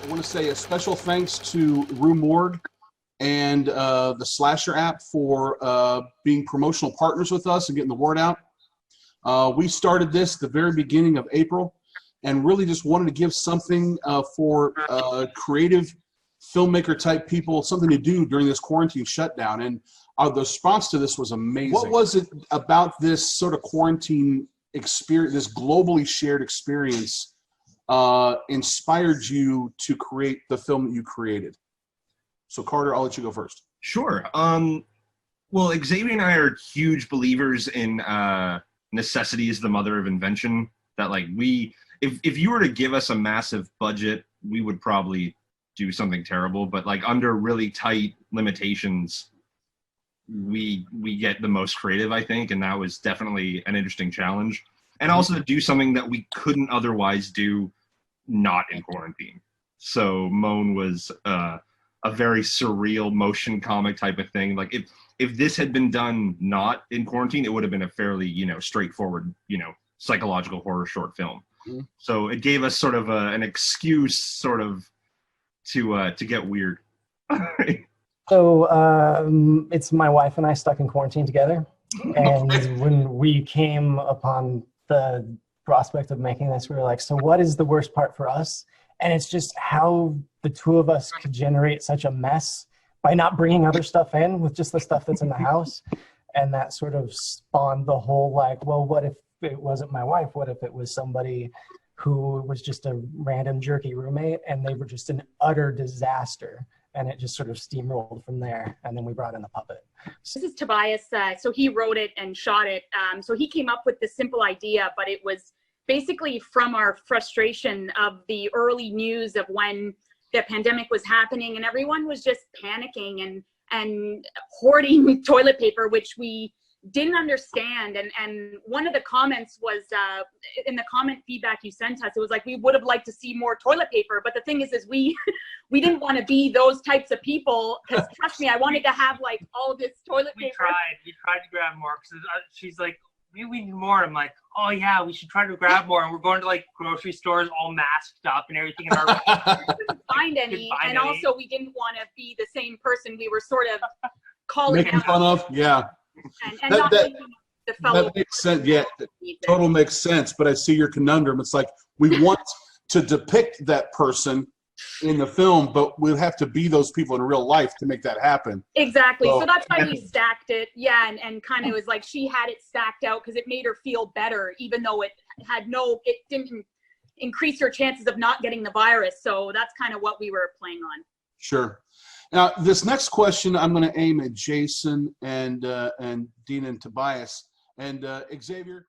I want to say a special thanks to Rue Morgue and the Slasher app for being promotional partners with us and getting the word out. We started this at the very beginning of April and really just wanted to give something for creative filmmaker type people, something to do during this quarantine shutdown. And the response to this was amazing. What was it about this sort of quarantine experience, this globally shared experience, inspired you to create the film that you created? So Carter, I'll let you go first. Sure. Well, Xavier and I are huge believers in necessity is the mother of invention. That like if you were to give us a massive budget, we would probably do something terrible. But like under really tight limitations, we get the most creative, I think, and that was definitely an interesting challenge. And also to do something that we couldn't otherwise do not in quarantine. So Moan was a very surreal motion comic type of thing. Like if this had been done not in quarantine, it would have been a fairly, straightforward, psychological horror short film. Mm-hmm. So it gave us sort of an excuse sort of to get weird. So it's my wife and I stuck in quarantine together. And when we came upon the prospect of making this, we were like, so what is the worst part for us? And it's just how the two of us could generate such a mess by not bringing other stuff in with just the stuff that's in the house. And that sort of spawned the whole like, well, what if it wasn't my wife? What if it was somebody who was just a random jerky roommate and they were just an utter disaster? And it just sort of steamrolled from there. And then we brought in the puppet. This is Tobias. So he wrote it and shot it. So he came up with the simple idea, but it was basically from our frustration of the early news of when the pandemic was happening and everyone was just panicking and hoarding toilet paper, which we didn't understand. And one of the comments was in the comment feedback you sent us, it was like, we would have liked to see more toilet paper. But the thing is we didn't want to be those types of people, because trust me, I wanted to have like all this toilet paper. We tried to grab more, because she's like, we need more. I'm like, oh yeah, we should try to grab more. And we're going to like grocery stores all masked up and everything in our room. We couldn't find any. And also we didn't want to be the same person we were sort of calling making fun of. Yeah. And the fellow that makes sense. Yeah, total makes sense. But I see your conundrum. It's like we want to depict that person in the film, but we'll have to be those people in real life to make that happen. Exactly. So that's why we stacked it. Yeah, and kind of was like she had it stacked out because it made her feel better, even though it didn't increase her chances of not getting the virus. So that's kind of what we were playing on. Sure. Now, this next question I'm going to aim at Jason and Dean and Tobias and Xavier.